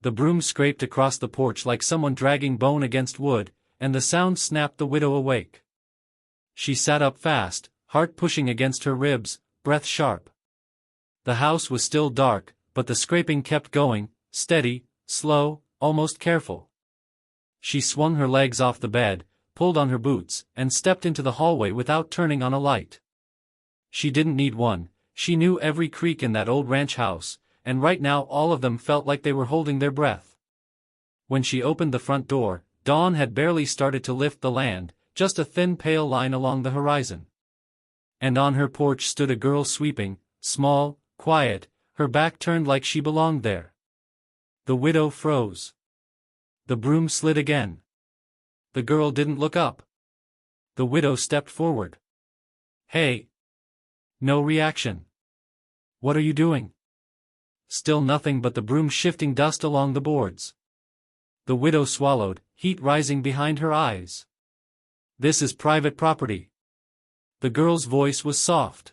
The broom scraped across the porch like someone dragging bone against wood, and the sound snapped the widow awake. She sat up fast, heart pushing against her ribs, breath sharp. The house was still dark, but the scraping kept going, steady, slow, almost careful. She swung her legs off the bed, pulled on her boots, and stepped into the hallway without turning on a light. She didn't need one, she knew every creak in that old ranch house, and right now all of them felt like they were holding their breath. When she opened the front door, dawn had barely started to lift the land, just a thin pale line along the horizon. And on her porch stood a girl sweeping, small, quiet, her back turned like she belonged there. The widow froze. The broom slid again. The girl didn't look up. The widow stepped forward. "Hey." No reaction. "What are you doing?" Still nothing but the broom shifting dust along the boards. The widow swallowed, heat rising behind her eyes. "This is private property." The girl's voice was soft.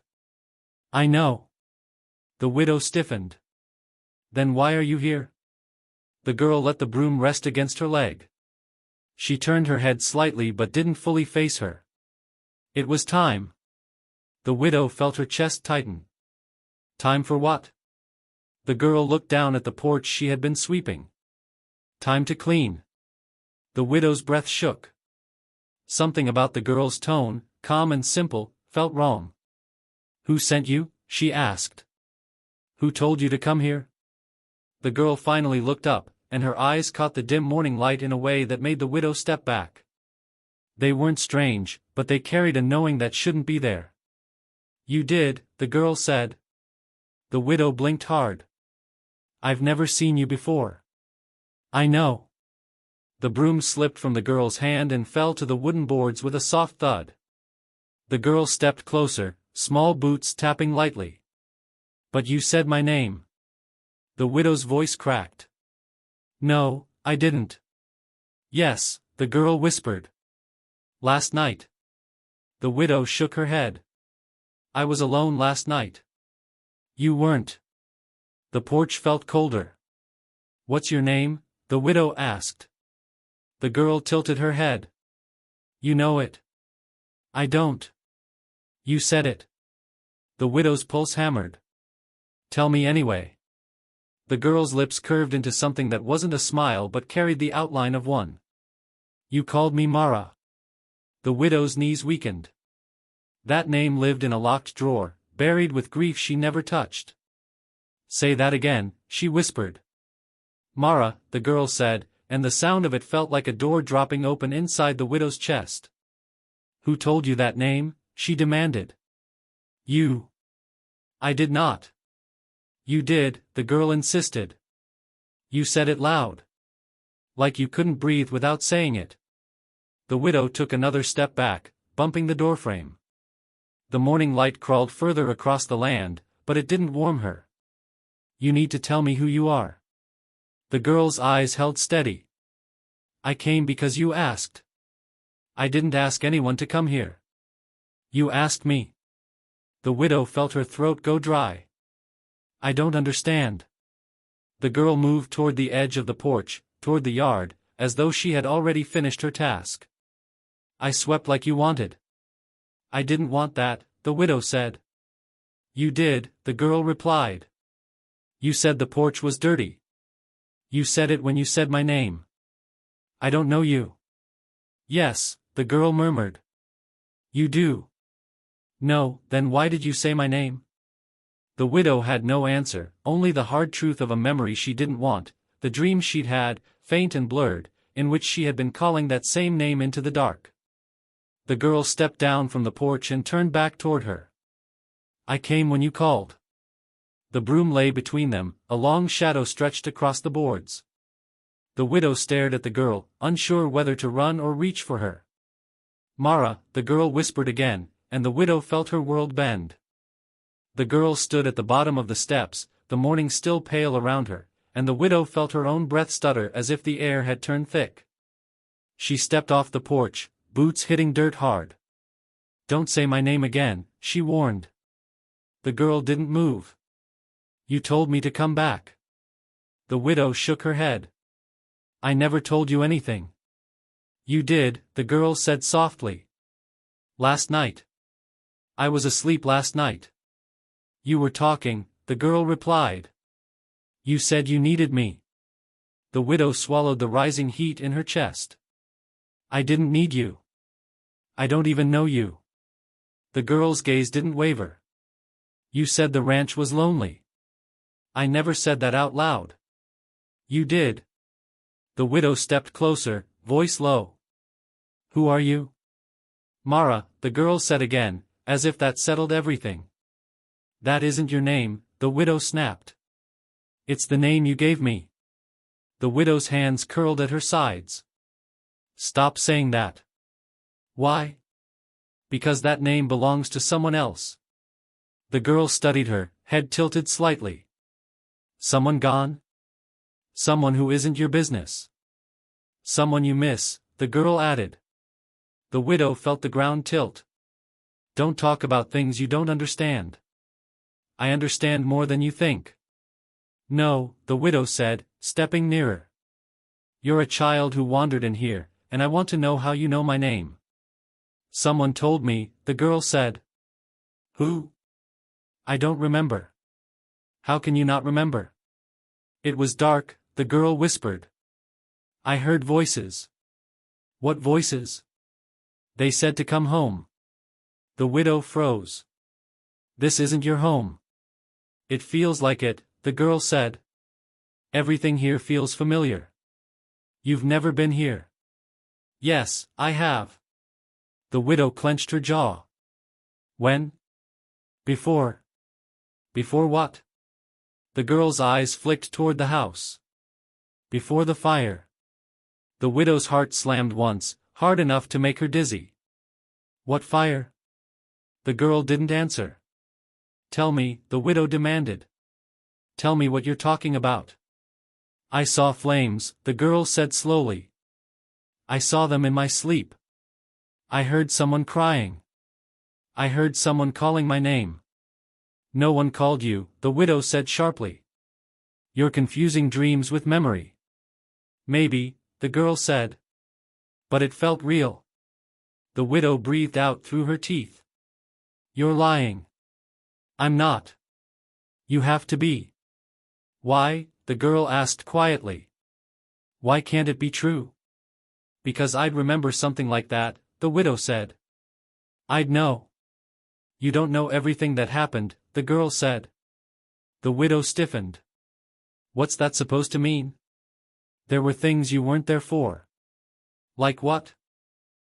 "I know." The widow stiffened. "Then why are you here?" The girl let the broom rest against her leg. She turned her head slightly but didn't fully face her. It was time. The widow felt her chest tighten. Time for what? The girl looked down at the porch she had been sweeping. Time to clean. The widow's breath shook. Something about the girl's tone, calm and simple, felt wrong. "Who sent you?" she asked. "Who told you to come here?" The girl finally looked up, and her eyes caught the dim morning light in a way that made the widow step back. They weren't strange, but they carried a knowing that shouldn't be there. "You did," the girl said. The widow blinked hard. "I've never seen you before." "I know." The broom slipped from the girl's hand and fell to the wooden boards with a soft thud. The girl stepped closer, small boots tapping lightly. "But you said my name." The widow's voice cracked. "No, I didn't." "Yes," the girl whispered. "Last night." The widow shook her head. "I was alone last night." "You weren't." The porch felt colder. "What's your name?" the widow asked. The girl tilted her head. "You know it." "I don't." "You said it." The widow's pulse hammered. "Tell me anyway." The girl's lips curved into something that wasn't a smile but carried the outline of one. "You called me Mara." The widow's knees weakened. That name lived in a locked drawer, buried with grief she never touched. "Say that again," she whispered. "Mara," the girl said, and the sound of it felt like a door dropping open inside the widow's chest. "Who told you that name?" she demanded. "You." "I did not." "You did," the girl insisted. "You said it loud. Like you couldn't breathe without saying it." The widow took another step back, bumping the doorframe. The morning light crawled further across the land, but it didn't warm her. "You need to tell me who you are." The girl's eyes held steady. "I came because you asked." "I didn't ask anyone to come here." "You asked me." The widow felt her throat go dry. "I don't understand." The girl moved toward the edge of the porch, toward the yard, as though she had already finished her task. "I swept like you wanted." "I didn't want that," the widow said. "You did," the girl replied. "You said the porch was dirty. You said it when you said my name." "I don't know you." "Yes," the girl murmured. "You do." "No, then why did you say my name?" The widow had no answer, only the hard truth of a memory she didn't want, the dream she'd had, faint and blurred, in which she had been calling that same name into the dark. The girl stepped down from the porch and turned back toward her. "I came when you called." The broom lay between them, a long shadow stretched across the boards. The widow stared at the girl, unsure whether to run or reach for her. "Mara," the girl whispered again, and the widow felt her world bend. The girl stood at the bottom of the steps, the morning still pale around her, and the widow felt her own breath stutter as if the air had turned thick. She stepped off the porch, boots hitting dirt hard. "Don't say my name again," she warned. The girl didn't move. "You told me to come back." The widow shook her head. I never told you anything. You did, the girl said softly. Last night. I was asleep last night. You were talking, the girl replied. You said you needed me. The widow swallowed the rising heat in her chest. I didn't need you. I don't even know you. The girl's gaze didn't waver. You said the ranch was lonely. I never said that out loud. You did. The widow stepped closer, voice low. Who are you? Mara, the girl said again, as if that settled everything. That isn't your name, the widow snapped. It's the name you gave me. The widow's hands curled at her sides. Stop saying that. Why? Because that name belongs to someone else. The girl studied her, head tilted slightly. Someone gone? Someone who isn't your business. Someone you miss, the girl added. The widow felt the ground tilt. Don't talk about things you don't understand. I understand more than you think. No, the widow said, stepping nearer. You're a child who wandered in here, and I want to know how you know my name. Someone told me, the girl said. Who? I don't remember. How can you not remember? It was dark, the girl whispered. I heard voices. What voices? They said to come home. The widow froze. This isn't your home. It feels like it, the girl said. Everything here feels familiar. You've never been here. Yes, I have. The widow clenched her jaw. When? Before. Before what? The girl's eyes flicked toward the house. Before the fire. The widow's heart slammed once, hard enough to make her dizzy. What fire? The girl didn't answer. Tell me, the widow demanded. Tell me what you're talking about. I saw flames, the girl said slowly. I saw them in my sleep. I heard someone crying. I heard someone calling my name. No one called you, the widow said sharply. You're confusing dreams with memory. Maybe, the girl said. But it felt real. The widow breathed out through her teeth. You're lying. I'm not. You have to be. Why? The girl asked quietly. Why can't it be true? Because I'd remember something like that, the widow said. I'd know. You don't know everything that happened, the girl said. The widow stiffened. What's that supposed to mean? There were things you weren't there for. Like what?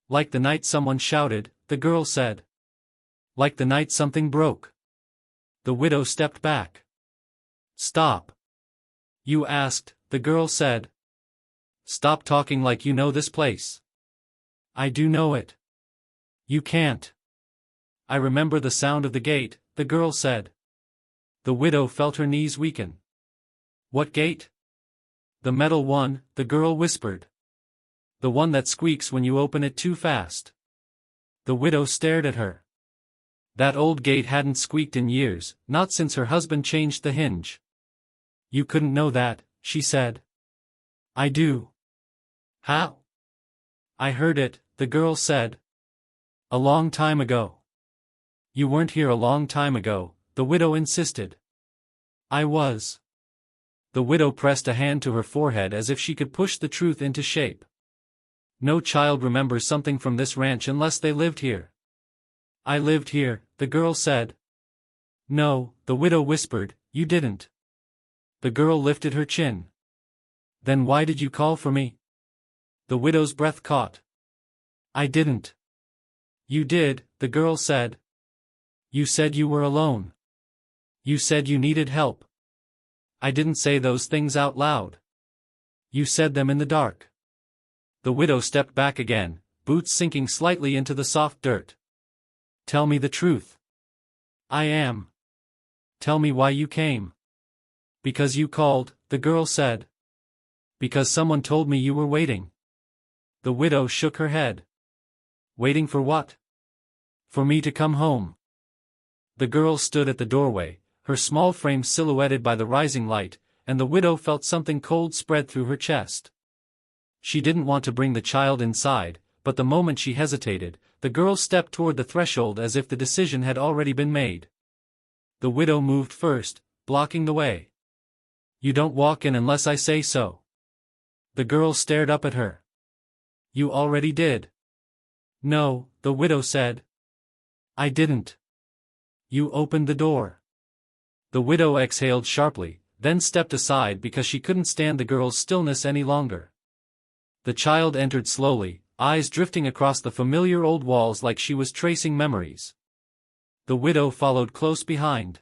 Like the night someone shouted, the girl said. Like the night something broke. The widow stepped back. Stop. You asked, the girl said. Stop talking like you know this place. I do know it. You can't. I remember the sound of the gate, the girl said. The widow felt her knees weaken. What gate? The metal one, the girl whispered. The one that squeaks when you open it too fast. The widow stared at her. That old gate hadn't squeaked in years, not since her husband changed the hinge. You couldn't know that, she said. I do. How? I heard it, the girl said. A long time ago. You weren't here a long time ago, the widow insisted. I was. The widow pressed a hand to her forehead as if she could push the truth into shape. No child remembers something from this ranch unless they lived here. I lived here, the girl said. No, the widow whispered, you didn't. The girl lifted her chin. Then why did you call for me? The widow's breath caught. I didn't. You did, the girl said. You said you were alone. You said you needed help. I didn't say those things out loud. You said them in the dark. The widow stepped back again, boots sinking slightly into the soft dirt. Tell me the truth. I am. Tell me why you came. Because you called, the girl said. Because someone told me you were waiting. The widow shook her head. Waiting for what? For me to come home. The girl stood at the doorway, her small frame silhouetted by the rising light, and the widow felt something cold spread through her chest. She didn't want to bring the child inside, but the moment she hesitated, the girl stepped toward the threshold as if the decision had already been made. The widow moved first, blocking the way. "You don't walk in unless I say so." The girl stared up at her. "You already did." "No," the widow said. "I didn't." "You opened the door." The widow exhaled sharply, then stepped aside because she couldn't stand the girl's stillness any longer. The child entered slowly, eyes drifting across the familiar old walls like she was tracing memories. The widow followed close behind.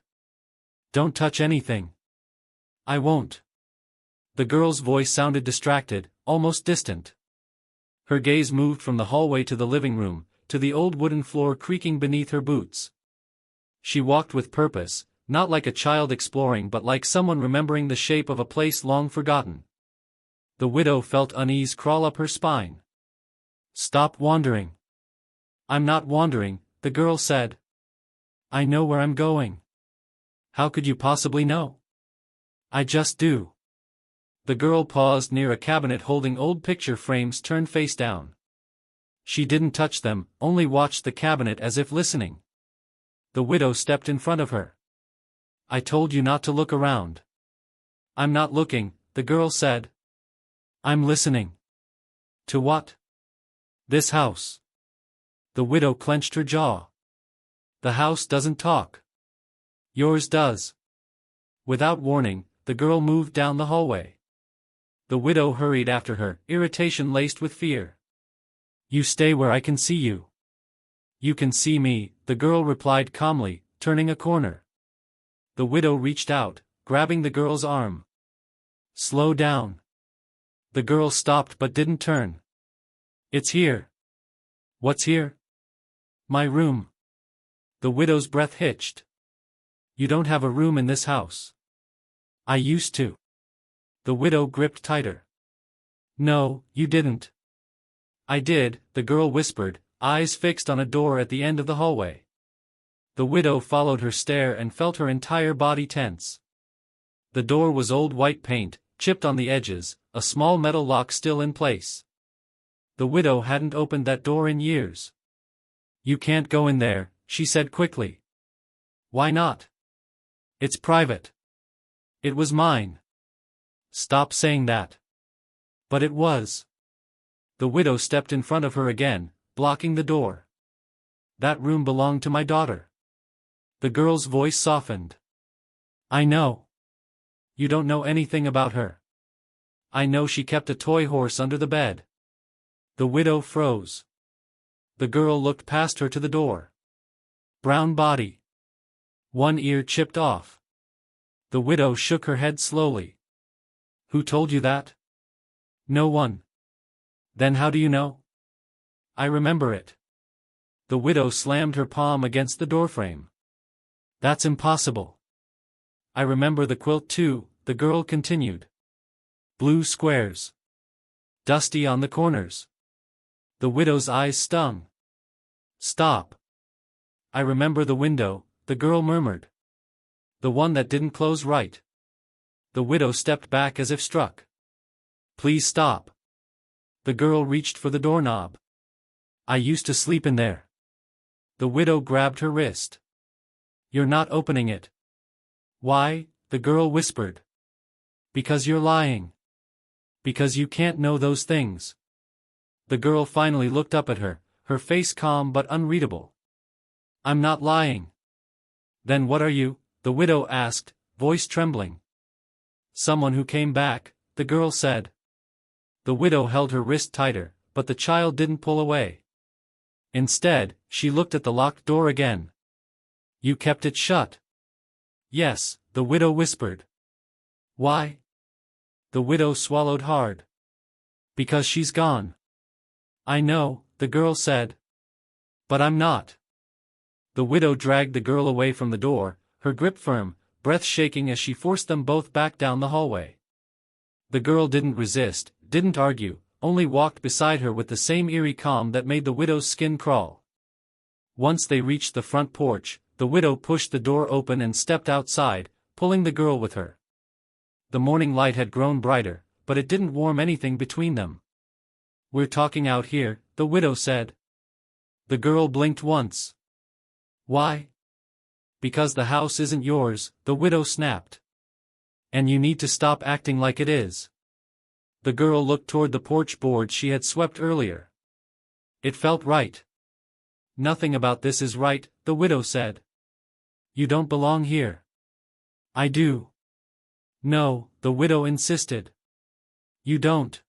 "Don't touch anything." "I won't." The girl's voice sounded distracted, almost distant. Her gaze moved from the hallway to the living room, to the old wooden floor creaking beneath her boots. She walked with purpose, not like a child exploring but like someone remembering the shape of a place long forgotten. The widow felt unease crawl up her spine. "Stop wandering." "I'm not wandering," the girl said. "I know where I'm going." "How could you possibly know?" "I just do." The girl paused near a cabinet holding old picture frames turned face down. She didn't touch them, only watched the cabinet as if listening. The widow stepped in front of her. "I told you not to look around." "I'm not looking," the girl said. "I'm listening." "To what?" "This house." The widow clenched her jaw. "The house doesn't talk." "Yours does." Without warning, the girl moved down the hallway. The widow hurried after her, irritation laced with fear. "You stay where I can see you." "You can see me," the girl replied calmly, turning a corner. The widow reached out, grabbing the girl's arm. "Slow down." The girl stopped but didn't turn. "It's here." "What's here?" "My room." The widow's breath hitched. "You don't have a room in this house." "I used to." The widow gripped tighter. "No, you didn't." "I did," the girl whispered, eyes fixed on a door at the end of the hallway. The widow followed her stare and felt her entire body tense. The door was old white paint, chipped on the edges, a small metal lock still in place. The widow hadn't opened that door in years. "You can't go in there," she said quickly. "Why not?" "It's private." "It was mine." "Stop saying that." "But it was." The widow stepped in front of her again, blocking the door. "That room belonged to my daughter." The girl's voice softened. "I know. You don't know anything about her." "I know she kept a toy horse under the bed." The widow froze. The girl looked past her to the door. Brown body. One ear chipped off. The widow shook her head slowly. "Who told you that?" "No one." "Then how do you know?" "I remember it." The widow slammed her palm against the doorframe. "That's impossible." "I remember the quilt too," the girl continued. "Blue squares. Dusty on the corners." The widow's eyes stung. "Stop." "I remember the window," the girl murmured. "The one that didn't close right." The widow stepped back as if struck. "Please stop." The girl reached for the doorknob. "I used to sleep in there." The widow grabbed her wrist. "You're not opening it." "Why?" the girl whispered. "Because you're lying." "Because you can't know those things." The girl finally looked up at her, her face calm but unreadable. "I'm not lying." "Then what are you?" the widow asked, voice trembling. "Someone who came back," the girl said. The widow held her wrist tighter, but the child didn't pull away. Instead, she looked at the locked door again. "You kept it shut." "Yes," the widow whispered. "Why?" The widow swallowed hard. "Because she's gone." "I know," the girl said. "But I'm not." The widow dragged the girl away from the door, her grip firm, breath shaking as she forced them both back down the hallway. The girl didn't resist, didn't argue, only walked beside her with the same eerie calm that made the widow's skin crawl. Once they reached the front porch, the widow pushed the door open and stepped outside, pulling the girl with her. The morning light had grown brighter, but it didn't warm anything between them. "We're talking out here," the widow said. The girl blinked once. "Why?" "Because the house isn't yours," the widow snapped. "And you need to stop acting like it is." The girl looked toward the porch board she had swept earlier. It felt right. "Nothing about this is right," the widow said. "You don't belong here." "I do." "No," the widow insisted. "You don't."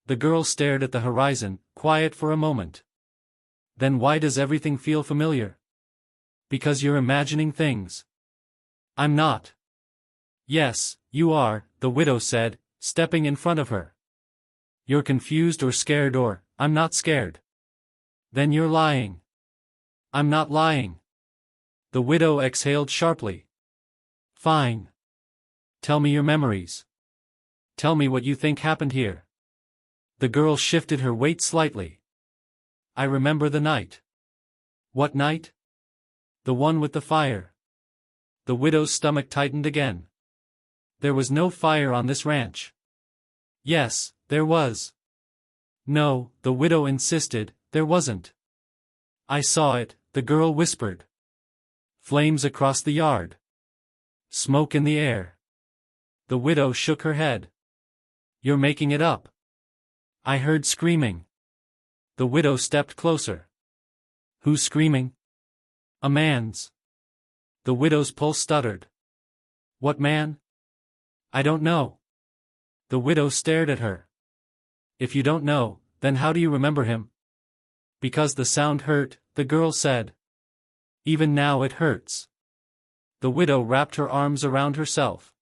The girl stared at the horizon, quiet for a moment. "Then why does everything feel familiar?" "Because you're imagining things." "I'm not." "Yes, you are," the widow said, stepping in front of her. "You're confused or scared or, I'm not scared." "Then you're lying." "I'm not lying." The widow exhaled sharply. "Fine. Tell me your memories. Tell me what you think happened here." The girl shifted her weight slightly. "I remember the night." "What night?" "The one with the fire." The widow's stomach tightened again. "There was no fire on this ranch." "Yes, there was." "No," the widow insisted, "there wasn't." "I saw it," the girl whispered. "Flames across the yard. Smoke in the air." The widow shook her head. "You're making it up." "I heard screaming." The widow stepped closer. "Who's screaming?" "A man's." The widow's pulse stuttered. "What man?" "I don't know." The widow stared at her. "If you don't know, then how do you remember him?" "Because the sound hurt," the girl said. "Even now it hurts." The widow wrapped her arms around herself.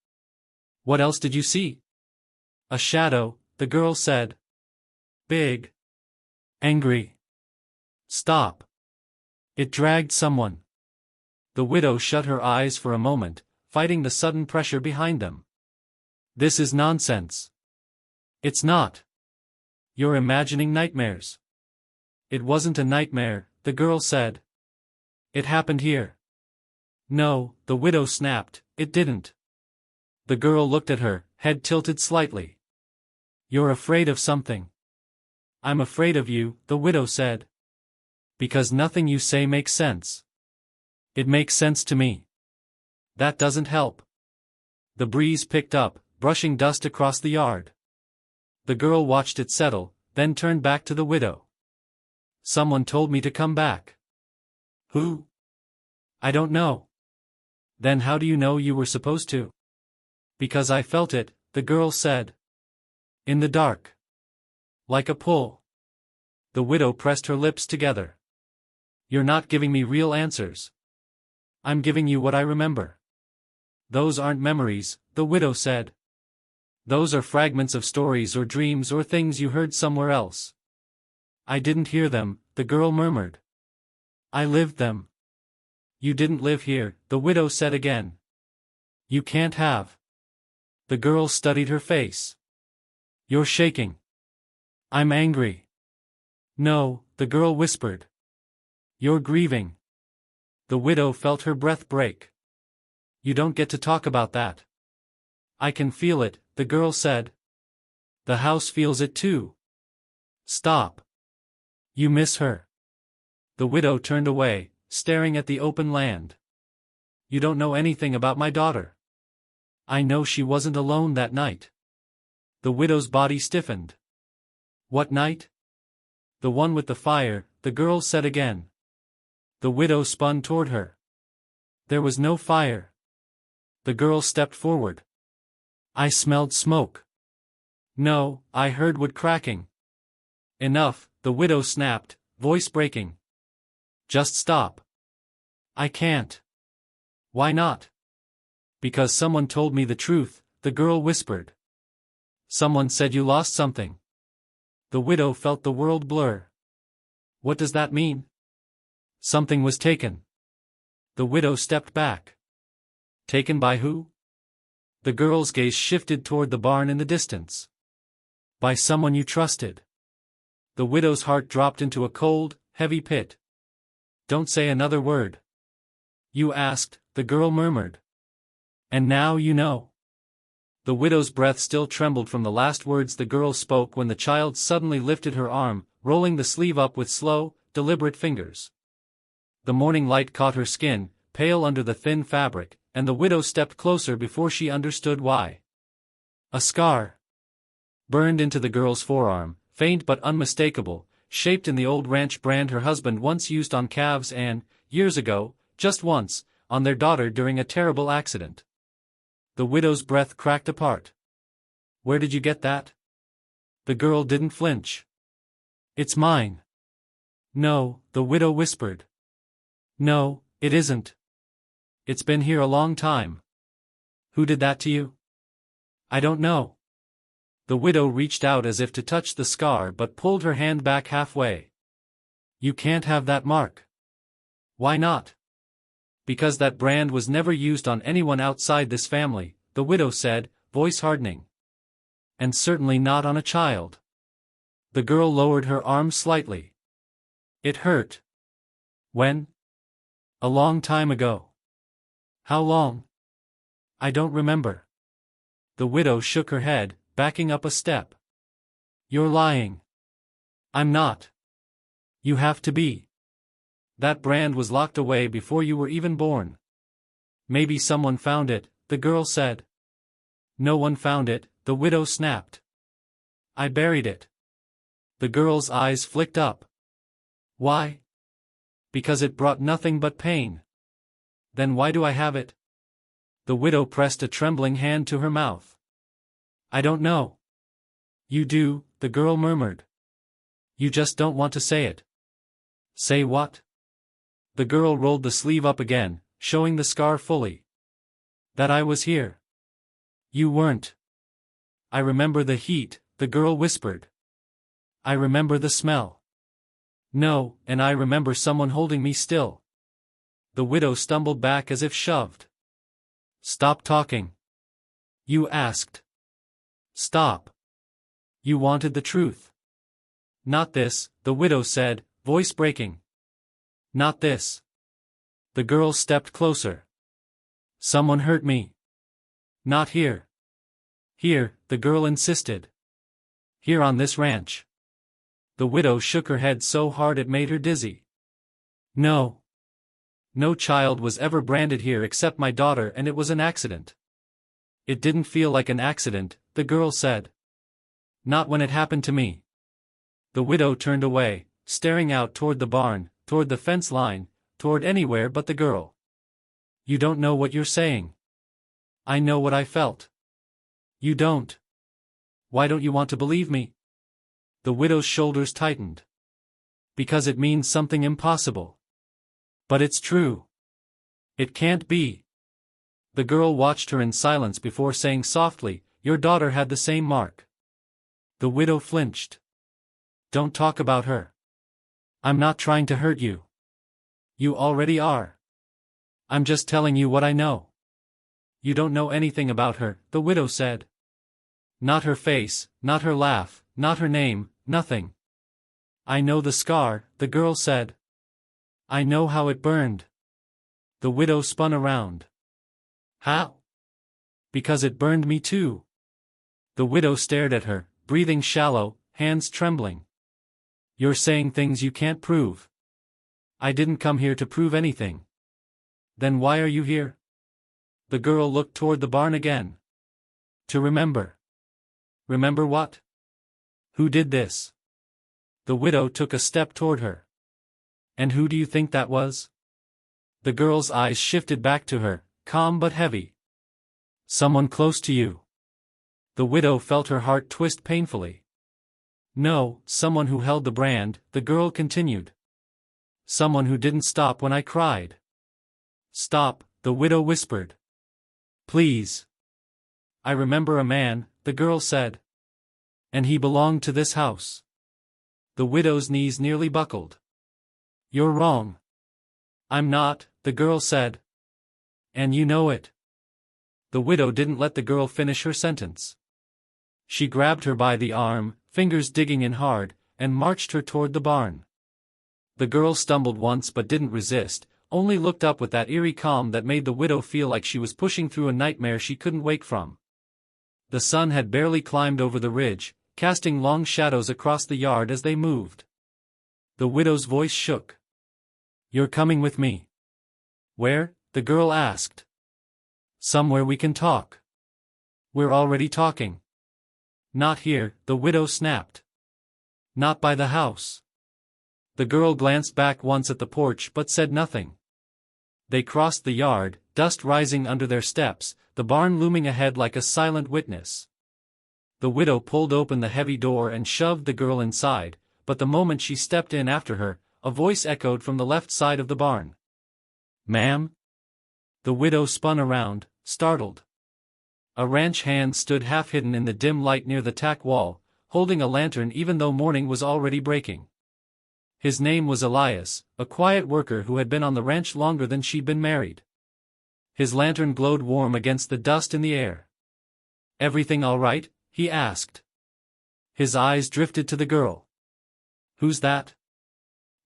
"What else did you see?" "A shadow," the girl said. "Big. Angry. Stop. It dragged someone." The widow shut her eyes for a moment, fighting the sudden pressure behind them. "This is nonsense." "It's not. You're imagining nightmares." "It wasn't a nightmare," the girl said. "It happened here." "No," the widow snapped, "it didn't." The girl looked at her, head tilted slightly. "You're afraid of something." "I'm afraid of you," the widow said. "Because nothing you say makes sense." "It makes sense to me." "That doesn't help." The breeze picked up, brushing dust across the yard. The girl watched it settle, then turned back to the widow. "Someone told me to come back." "Who?" "I don't know." "Then how do you know you were supposed to?" "Because I felt it," the girl said. "In the dark. Like a pull." The widow pressed her lips together. "You're not giving me real answers." "I'm giving you what I remember." "Those aren't memories," the widow said. "Those are fragments of stories or dreams or things you heard somewhere else." "I didn't hear them," the girl murmured. "I lived them." "You didn't live here," the widow said again. "You can't have." The girl studied her face. "You're shaking." "I'm angry." "No," the girl whispered. "You're grieving." The widow felt her breath break. "You don't get to talk about that." "I can feel it," the girl said. "The house feels it too." "Stop." "You miss her." The widow turned away, staring at the open land. "You don't know anything about my daughter." "I know she wasn't alone that night." The widow's body stiffened. "What night?" "The one with the fire," the girl said again. The widow spun toward her. "There was no fire." The girl stepped forward. "I smelled smoke." "No, I heard wood cracking." "Enough," the widow snapped, voice breaking. "Just stop." "I can't." "Why not?" "Because someone told me the truth," the girl whispered. "Someone said you lost something." The widow felt the world blur. "What does that mean?" "Something was taken." The widow stepped back. "Taken by who?" The girl's gaze shifted toward the barn in the distance. "By someone you trusted." The widow's heart dropped into a cold, heavy pit. "Don't say another word." "You asked," the girl murmured. "And now you know." The widow's breath still trembled from the last words the girl spoke when the child suddenly lifted her arm, rolling the sleeve up with slow, deliberate fingers. The morning light caught her skin, pale under the thin fabric, and the widow stepped closer before she understood why. A scar burned into the girl's forearm, faint but unmistakable, shaped in the old ranch brand her husband once used on calves and, years ago, just once, on their daughter during a terrible accident. The widow's breath cracked apart. Where did you get that? The girl didn't flinch. It's mine. No, the widow whispered. No, it isn't. It's been here a long time. Who did that to you? I don't know. The widow reached out as if to touch the scar but pulled her hand back halfway. You can't have that mark. Why not? Because that brand was never used on anyone outside this family, the widow said, voice hardening. And certainly not on a child. The girl lowered her arm slightly. It hurt. When? A long time ago. How long? I don't remember. The widow shook her head, backing up a step. You're lying. I'm not. You have to be. That brand was locked away before you were even born. Maybe someone found it, the girl said. No one found it, the widow snapped. I buried it. The girl's eyes flicked up. Why? Because it brought nothing but pain. Then why do I have it? The widow pressed a trembling hand to her mouth. I don't know. You do, the girl murmured. You just don't want to say it. Say what? The girl rolled the sleeve up again, showing the scar fully. That I was here. You weren't. I remember the heat, the girl whispered. I remember the smell. No, and I remember someone holding me still. The widow stumbled back as if shoved. Stop talking. You asked. Stop. You wanted the truth. Not this, the widow said, voice breaking. Not this. The girl stepped closer. Someone hurt me. Not here. Here, the girl insisted. Here on this ranch. The widow shook her head so hard it made her dizzy. No. No child was ever branded here except my daughter, and it was an accident. It didn't feel like an accident, the girl said. Not when it happened to me. The widow turned away, staring out toward the barn, toward the fence line, toward anywhere but the girl. You don't know what you're saying. I know what I felt. You don't. Why don't you want to believe me? The widow's shoulders tightened. Because it means something impossible. But it's true. It can't be. The girl watched her in silence before saying softly, your daughter had the same mark. The widow flinched. Don't talk about her. I'm not trying to hurt you. You already are. I'm just telling you what I know. You don't know anything about her, the widow said. Not her face, not her laugh, not her name, nothing. I know the scar, the girl said. I know how it burned. The widow spun around. How? Because it burned me too. The widow stared at her, breathing shallow, hands trembling. You're saying things you can't prove. I didn't come here to prove anything. Then why are you here? The girl looked toward the barn again. To remember. Remember what? Who did this? The widow took a step toward her. And who do you think that was? The girl's eyes shifted back to her, calm but heavy. Someone close to you. The widow felt her heart twist painfully. No, someone who held the brand, the girl continued. Someone who didn't stop when I cried. Stop, the widow whispered. Please. I remember a man, the girl said. And he belonged to this house. The widow's knees nearly buckled. You're wrong. I'm not, the girl said. And you know it. The widow didn't let the girl finish her sentence. She grabbed her by the arm, fingers digging in hard, and marched her toward the barn. The girl stumbled once but didn't resist, only looked up with that eerie calm that made the widow feel like she was pushing through a nightmare she couldn't wake from. The sun had barely climbed over the ridge, casting long shadows across the yard as they moved. The widow's voice shook. "You're coming with me." "Where?" the girl asked. "Somewhere we can talk." "We're already talking." "Not here," the widow snapped. "Not by the house." The girl glanced back once at the porch but said nothing. They crossed the yard, dust rising under their steps, the barn looming ahead like a silent witness. The widow pulled open the heavy door and shoved the girl inside, but the moment she stepped in after her, a voice echoed from the left side of the barn. "Ma'am?" The widow spun around, startled. A ranch hand stood half-hidden in the dim light near the tack wall, holding a lantern even though morning was already breaking. His name was Elias, a quiet worker who had been on the ranch longer than she'd been married. His lantern glowed warm against the dust in the air. "Everything all right?" he asked. His eyes drifted to the girl. "Who's that?"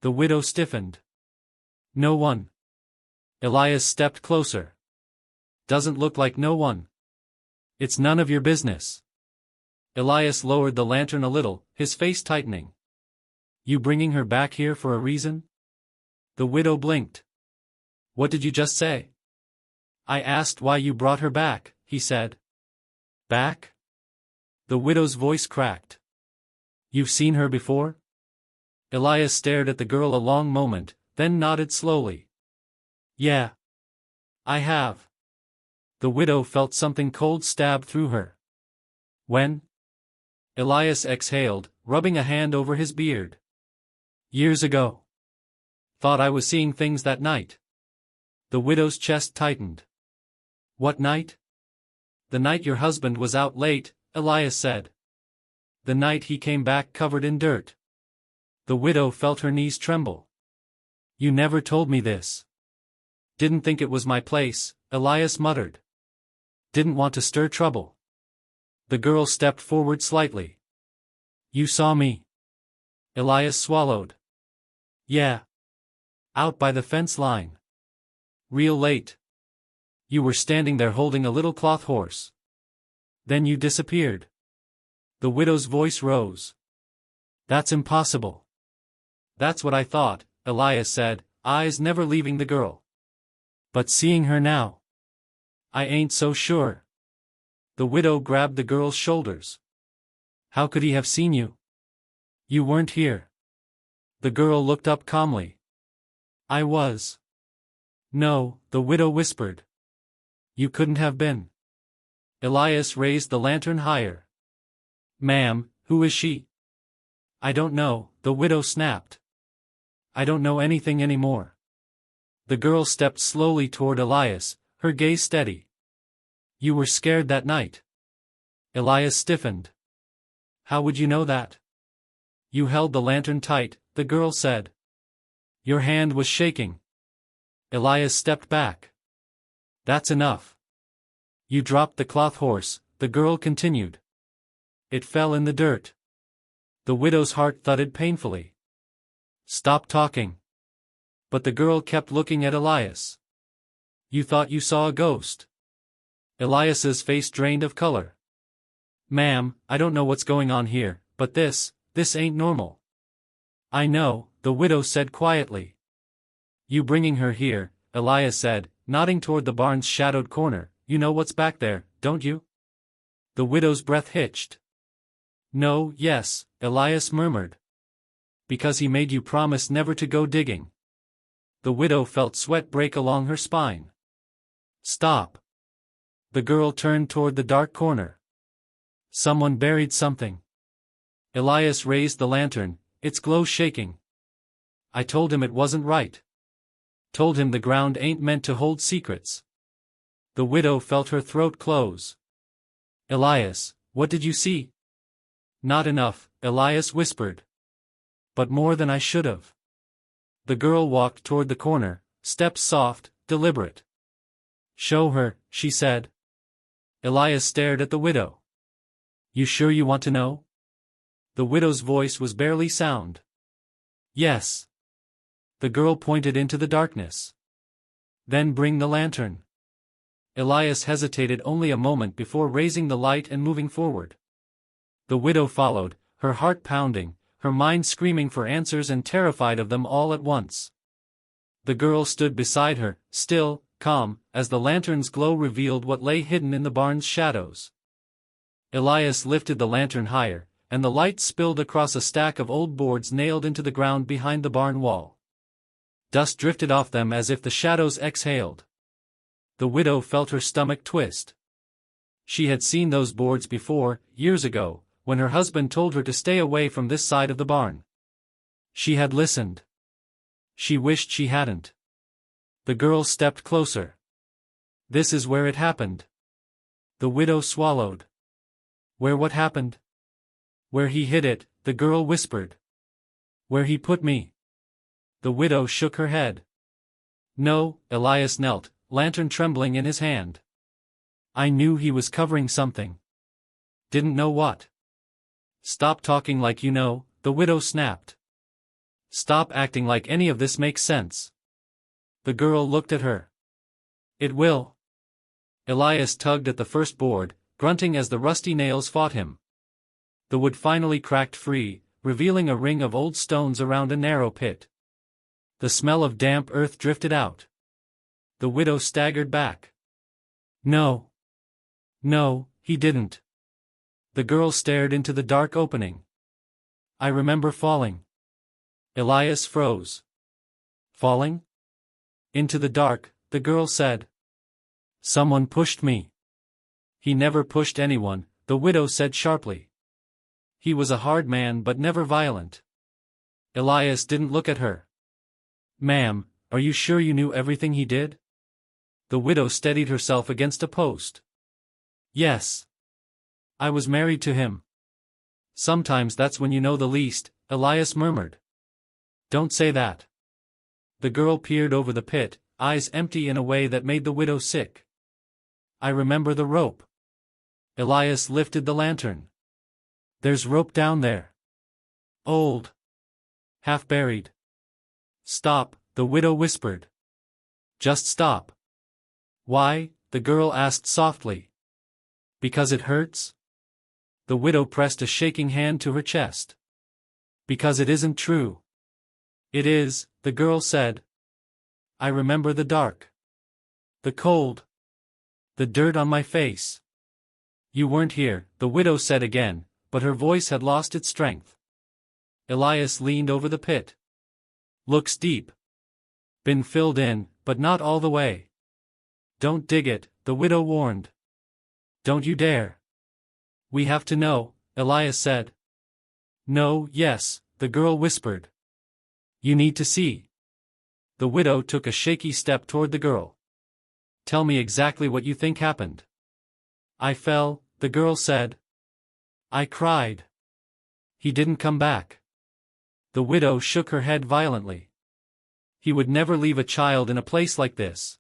The widow stiffened. "No one." Elias stepped closer. "Doesn't look like no one." "It's none of your business." Elias lowered the lantern a little, his face tightening. "You bringing her back here for a reason?" The widow blinked. "What did you just say?" "I asked why you brought her back," he said. "Back?" The widow's voice cracked. "You've seen her before?" Elias stared at the girl a long moment, then nodded slowly. "Yeah. I have." The widow felt something cold stab through her. "When?" Elias exhaled, rubbing a hand over his beard. "Years ago. Thought I was seeing things that night." The widow's chest tightened. "What night?" "The night your husband was out late," Elias said. "The night he came back covered in dirt." The widow felt her knees tremble. "You never told me this." "Didn't think it was my place," Elias muttered. "Didn't want to stir trouble." The girl stepped forward slightly. "You saw me?" Elias swallowed. "Yeah. Out by the fence line. Real late. You were standing there holding a little cloth horse. Then you disappeared." The widow's voice rose. "That's impossible." "That's what I thought," Elias said, eyes never leaving the girl. "But seeing her now, I ain't so sure." The widow grabbed the girl's shoulders. "How could he have seen you? You weren't here." The girl looked up calmly. "I was." "No," the widow whispered. "You couldn't have been." Elias raised the lantern higher. "Ma'am, who is she?" "I don't know," the widow snapped. "I don't know anything anymore." The girl stepped slowly toward Elias, her gaze steady. "You were scared that night." Elias stiffened. "How would you know that?" "You held the lantern tight," the girl said. "Your hand was shaking." Elias stepped back. "That's enough." "You dropped the cloth horse," the girl continued. "It fell in the dirt." The widow's heart thudded painfully. "Stop talking." But the girl kept looking at Elias. "You thought you saw a ghost." Elias's face drained of color. "Ma'am, I don't know what's going on here, but this ain't normal." "I know," the widow said quietly. "You bringing her here," Elias said, nodding toward the barn's shadowed corner, "you know what's back there, don't you?" The widow's breath hitched. "No, yes," Elias murmured. "Because he made you promise never to go digging." The widow felt sweat break along her spine. "Stop." The girl turned toward the dark corner. "Someone buried something." Elias raised the lantern, its glow shaking. "I told him it wasn't right. Told him the ground ain't meant to hold secrets." The widow felt her throat close. "Elias, what did you see?" "Not enough," Elias whispered. "But more than I should've." The girl walked toward the corner, steps soft, deliberate. "Show her," she said. Elias stared at the widow. "You sure you want to know?" The widow's voice was barely sound. "Yes." The girl pointed into the darkness. "Then bring the lantern." Elias hesitated only a moment before raising the light and moving forward. The widow followed, her heart pounding, her mind screaming for answers and terrified of them all at once. The girl stood beside her, still, calm, as the lantern's glow revealed what lay hidden in the barn's shadows. Elias lifted the lantern higher, and the light spilled across a stack of old boards nailed into the ground behind the barn wall. Dust drifted off them as if the shadows exhaled. The widow felt her stomach twist. She had seen those boards before, years ago, when her husband told her to stay away from this side of the barn. She had listened. She wished she hadn't. The girl stepped closer. This is where it happened. The widow swallowed. Where what happened? Where he hid it, the girl whispered. Where he put me. The widow shook her head. No, Elias knelt, lantern trembling in his hand. I knew he was covering something. Didn't know what. Stop talking like you know, the widow snapped. Stop acting like any of this makes sense. The girl looked at her. It will. Elias tugged at the first board, grunting as the rusty nails fought him. The wood finally cracked free, revealing a ring of old stones around a narrow pit. The smell of damp earth drifted out. The widow staggered back. No. No, he didn't. The girl stared into the dark opening. I remember falling. Elias froze. Falling? Into the dark, the girl said. Someone pushed me. He never pushed anyone, the widow said sharply. He was a hard man but never violent. Elias didn't look at her. Ma'am, are you sure you knew everything he did? The widow steadied herself against a post. Yes. I was married to him. Sometimes that's when you know the least, Elias murmured. Don't say that. The girl peered over the pit, eyes empty in a way that made the widow sick. I remember the rope. Elias lifted the lantern. There's rope down there. Old. Half buried. Stop, the widow whispered. Just stop. Why? The girl asked softly. Because it hurts? The widow pressed a shaking hand to her chest. Because it isn't true. It is, the girl said. I remember the dark. The cold. The dirt on my face. You weren't here, the widow said again, but her voice had lost its strength. Elias leaned over the pit. Looks deep. Been filled in, but not all the way. Don't dig it, the widow warned. Don't you dare. We have to know, Elias said. No, yes, the girl whispered. You need to see. The widow took a shaky step toward the girl. Tell me exactly what you think happened. I fell, the girl said. I cried. He didn't come back. The widow shook her head violently. He would never leave a child in a place like this.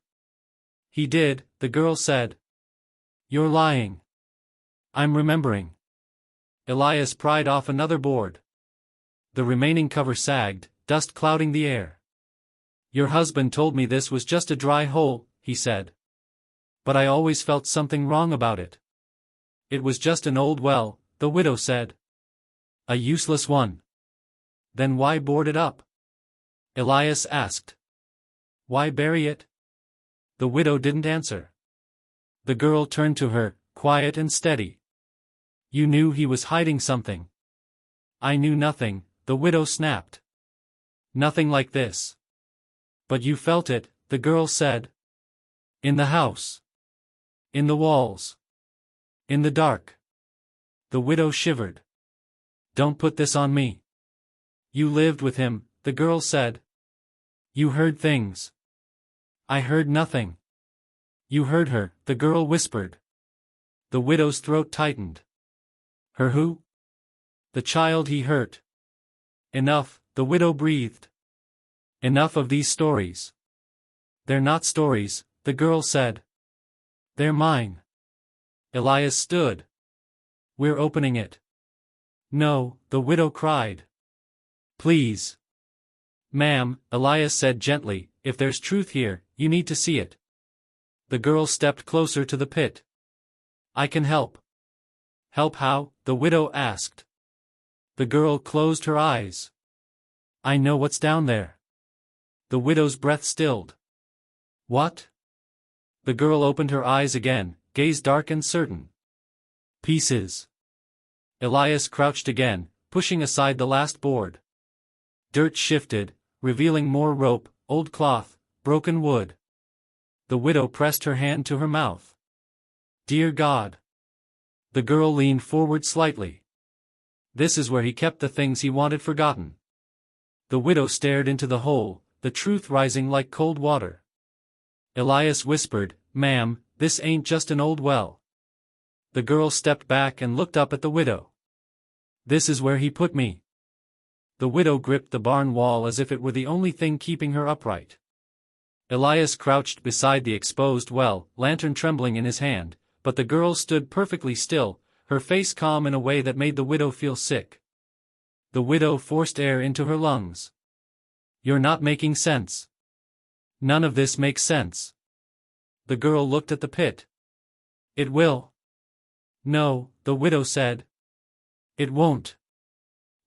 He did, the girl said. You're lying. I'm remembering. Elias pried off another board. The remaining cover sagged, dust clouding the air. Your husband told me this was just a dry hole, he said. But I always felt something wrong about it. It was just an old well, the widow said. A useless one. Then why board it up? Elias asked. Why bury it? The widow didn't answer. The girl turned to her, quiet and steady. You knew he was hiding something. I knew nothing, the widow snapped. Nothing like this. But you felt it, the girl said. In the house. In the walls. In the dark. The widow shivered. Don't put this on me. You lived with him, the girl said. You heard things. I heard nothing. You heard her, the girl whispered. The widow's throat tightened. Her who? The child he hurt. Enough, the widow breathed. Enough of these stories. They're not stories, the girl said. They're mine. Elias stood. We're opening it. No, the widow cried. Please. Ma'am, Elias said gently, if there's truth here, you need to see it. The girl stepped closer to the pit. I can help. Help how? The widow asked. The girl closed her eyes. I know what's down there. The widow's breath stilled. What? The girl opened her eyes again, gaze dark and certain. Pieces. Elias crouched again, pushing aside the last board. Dirt shifted, revealing more rope, old cloth, broken wood. The widow pressed her hand to her mouth. Dear God. The girl leaned forward slightly. This is where he kept the things he wanted forgotten. The widow stared into the hole, the truth rising like cold water. Elias whispered, Ma'am, this ain't just an old well. The girl stepped back and looked up at the widow. This is where he put me. The widow gripped the barn wall as if it were the only thing keeping her upright. Elias crouched beside the exposed well, lantern trembling in his hand, but the girl stood perfectly still, her face calm in a way that made the widow feel sick. The widow forced air into her lungs. You're not making sense. None of this makes sense. The girl looked at the pit. It will. No, the widow said. It won't.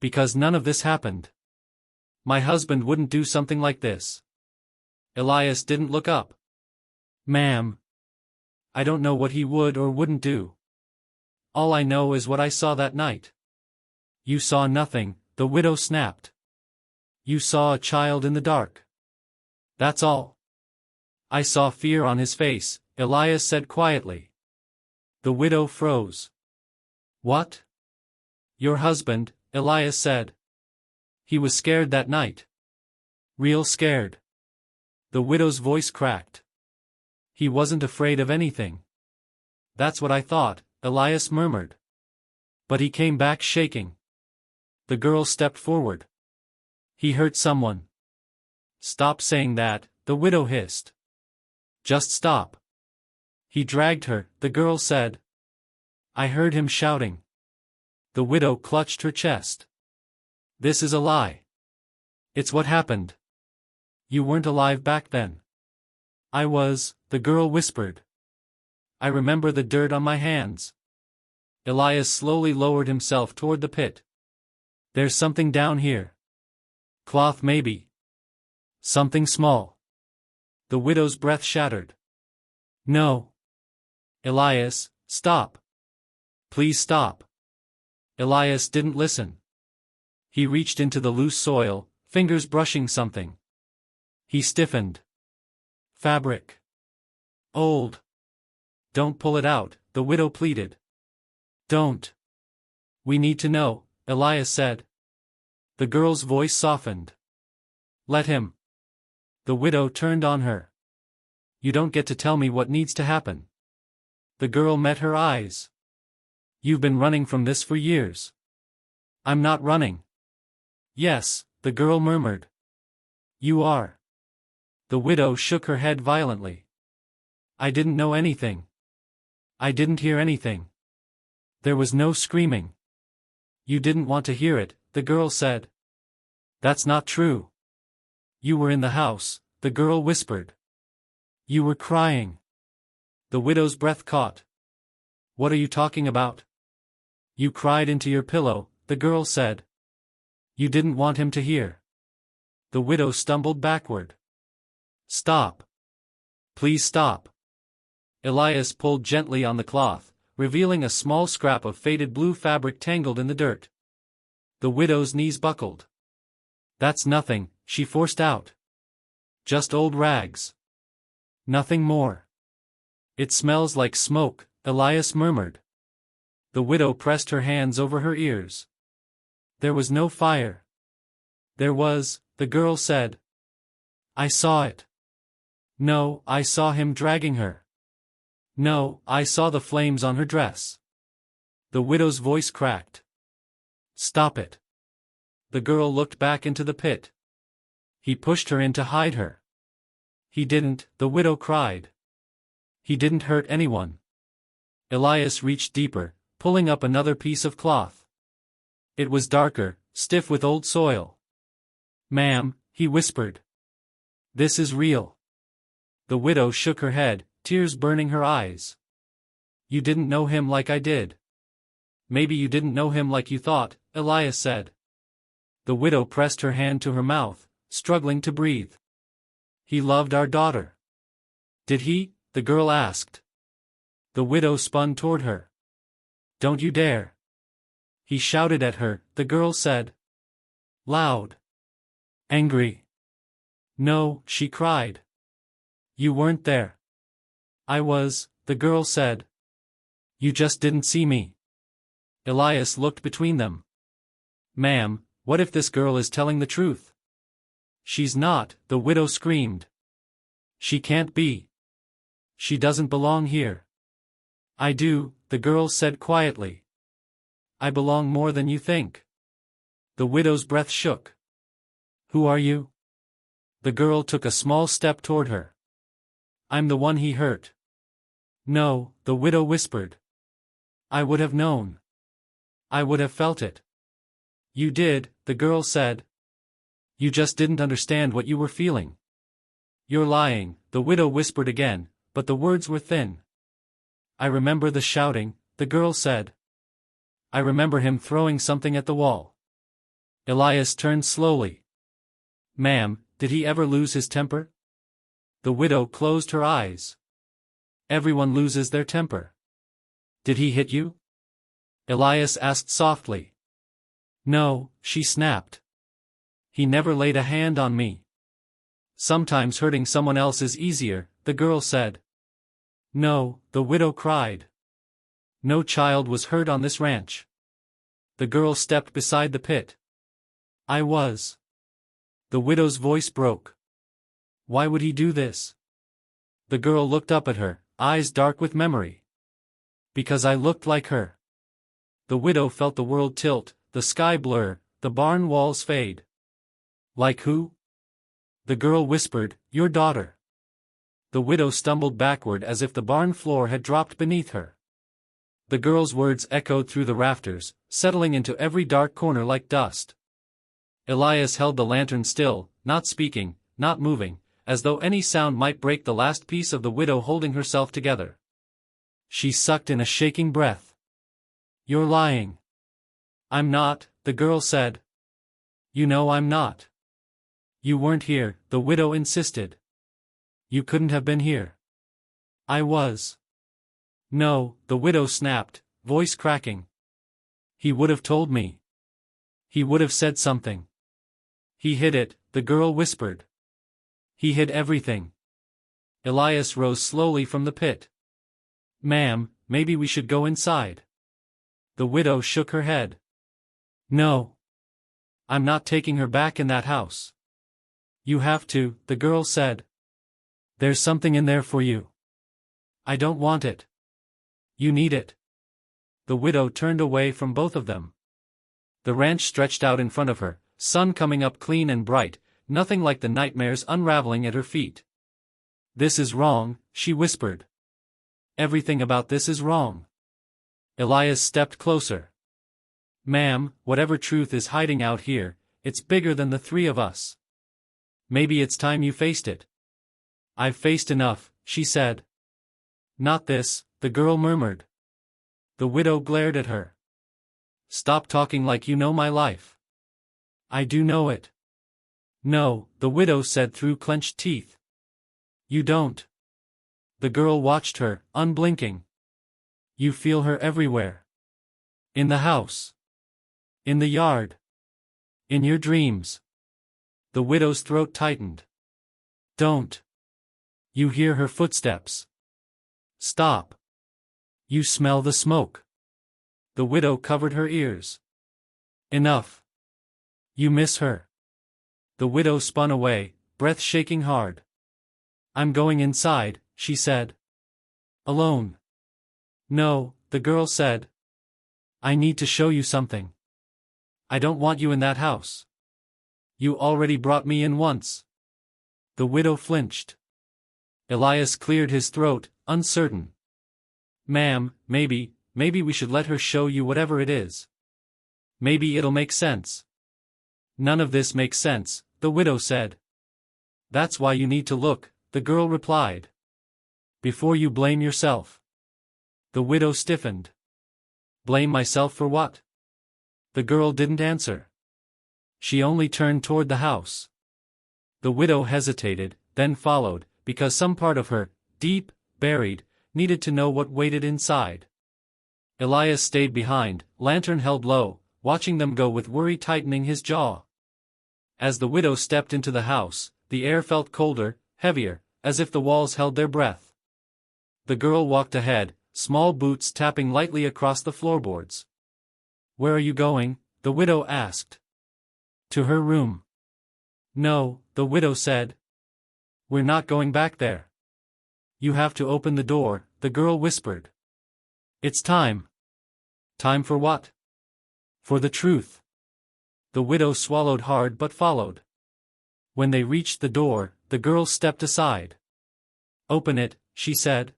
Because none of this happened. My husband wouldn't do something like this. Elias didn't look up. Ma'am. I don't know what he would or wouldn't do. All I know is what I saw that night. You saw nothing, the widow snapped. You saw a child in the dark. That's all. I saw fear on his face, Elias said quietly. The widow froze. What? Your husband, Elias said. He was scared that night. Real scared. The widow's voice cracked. He wasn't afraid of anything. That's what I thought, Elias murmured. But he came back shaking. The girl stepped forward. He hurt someone. Stop saying that, the widow hissed. Just stop. He dragged her, the girl said. I heard him shouting. The widow clutched her chest. This is a lie. It's what happened. You weren't alive back then. I was, the girl whispered. I remember the dirt on my hands. Elias slowly lowered himself toward the pit. There's something down here. Cloth maybe. Something small. The widow's breath shattered. No. Elias, stop. Please stop. Elias didn't listen. He reached into the loose soil, fingers brushing something. He stiffened. Fabric. Old. Don't pull it out, the widow pleaded. Don't. We need to know, Elias said. The girl's voice softened. Let him. The widow turned on her. You don't get to tell me what needs to happen. The girl met her eyes. You've been running from this for years. I'm not running. Yes, the girl murmured. You are. The widow shook her head violently. I didn't know anything. I didn't hear anything. There was no screaming. You didn't want to hear it, the girl said. That's not true. You were in the house, the girl whispered. You were crying. The widow's breath caught. What are you talking about? You cried into your pillow, the girl said. You didn't want him to hear. The widow stumbled backward. Stop. Please stop. Elias pulled gently on the cloth, revealing a small scrap of faded blue fabric tangled in the dirt. The widow's knees buckled. That's nothing, she forced out. Just old rags. Nothing more. It smells like smoke, Elias murmured. The widow pressed her hands over her ears. There was no fire. There was, the girl said. I saw it. No, I saw him dragging her. No, I saw the flames on her dress. The widow's voice cracked. Stop it. The girl looked back into the pit. He pushed her in to hide her. He didn't, the widow cried. He didn't hurt anyone. Elias reached deeper, pulling up another piece of cloth. It was darker, stiff with old soil. Ma'am, he whispered. This is real. The widow shook her head, tears burning her eyes. You didn't know him like I did. Maybe you didn't know him like you thought, Elias said. The widow pressed her hand to her mouth, struggling to breathe. He loved our daughter. Did he? The girl asked. The widow spun toward her. Don't you dare. He shouted at her, the girl said. Loud. Angry. No, she cried. You weren't there. I was, the girl said. You just didn't see me. Elias looked between them. Ma'am, what if this girl is telling the truth? She's not, the widow screamed. She can't be. She doesn't belong here. I do, the girl said quietly. I belong more than you think. The widow's breath shook. Who are you? The girl took a small step toward her. I'm the one he hurt. No, the widow whispered. I would have known. I would have felt it. You did, the girl said. You just didn't understand what you were feeling. You're lying, the widow whispered again, but the words were thin. I remember the shouting, the girl said. I remember him throwing something at the wall. Elias turned slowly. Ma'am, did he ever lose his temper? The widow closed her eyes. Everyone loses their temper. Did he hit you? Elias asked softly. No, she snapped. He never laid a hand on me. Sometimes hurting someone else is easier, the girl said. No, the widow cried. No child was hurt on this ranch. The girl stepped beside the pit. I was. The widow's voice broke. Why would he do this? The girl looked up at her, eyes dark with memory. Because I looked like her. The widow felt the world tilt, the sky blur, the barn walls fade. Like who? The girl whispered, your daughter. The widow stumbled backward as if the barn floor had dropped beneath her. The girl's words echoed through the rafters, settling into every dark corner like dust. Elias held the lantern still, not speaking, not moving, as though any sound might break the last piece of the widow holding herself together. She sucked in a shaking breath. You're lying. I'm not, the girl said. You know I'm not. You weren't here, the widow insisted. You couldn't have been here. I was. No, the widow snapped, voice cracking. He would have told me. He would have said something. He hid it, the girl whispered. He hid everything. Elias rose slowly from the pit. Ma'am, maybe we should go inside. The widow shook her head. No. I'm not taking her back in that house. You have to, the girl said. There's something in there for you. I don't want it. You need it. The widow turned away from both of them. The ranch stretched out in front of her, sun coming up clean and bright, nothing like the nightmares unraveling at her feet. This is wrong, she whispered. Everything about this is wrong. Elias stepped closer. Ma'am, whatever truth is hiding out here, it's bigger than the three of us. Maybe it's time you faced it. I've faced enough, she said. Not this, the girl murmured. The widow glared at her. Stop talking like you know my life. I do know it. No, the widow said through clenched teeth. You don't. The girl watched her, unblinking. You feel her everywhere. In the house. In the yard. In your dreams. The widow's throat tightened. Don't. You hear her footsteps. Stop. You smell the smoke. The widow covered her ears. Enough. You miss her. The widow spun away, breath shaking hard. I'm going inside, she said. Alone. No, the girl said. I need to show you something. I don't want you in that house. You already brought me in once. The widow flinched. Elias cleared his throat, uncertain. Ma'am, maybe we should let her show you whatever it is. Maybe it'll make sense. None of this makes sense, the widow said. That's why you need to look, the girl replied. Before you blame yourself. The widow stiffened. Blame myself for what? The girl didn't answer. She only turned toward the house. The widow hesitated, then followed, because some part of her, deep, buried, needed to know what waited inside. Elias stayed behind, lantern held low, watching them go with worry tightening his jaw. As the widow stepped into the house, the air felt colder, heavier, as if the walls held their breath. The girl walked ahead, small boots tapping lightly across the floorboards. "Where are you going?" the widow asked. "To her room." "No," the widow said. "We're not going back there." "You have to open the door," the girl whispered. "It's time." "Time for what?" "For the truth." The widow swallowed hard but followed. When they reached the door, the girl stepped aside. "Open it," she said.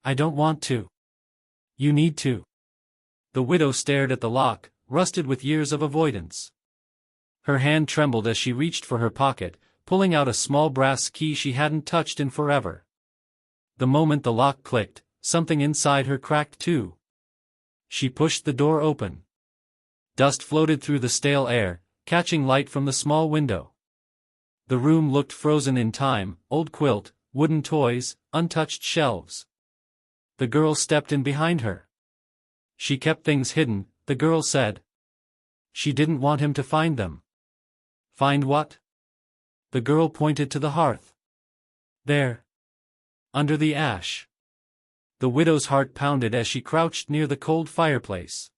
"I don't want to." "You need to." The widow stared at the lock, rusted with years of avoidance. Her hand trembled as she reached for her pocket, pulling out a small brass key she hadn't touched in forever. The moment the lock clicked, something inside her cracked too. She pushed the door open. Dust floated through the stale air, catching light from the small window. The room looked frozen in time, old quilt, wooden toys, untouched shelves. The girl stepped in behind her. She kept things hidden, the girl said. She didn't want him to find them. Find what? The girl pointed to the hearth. There. Under the ash. The widow's heart pounded as she crouched near the cold fireplace.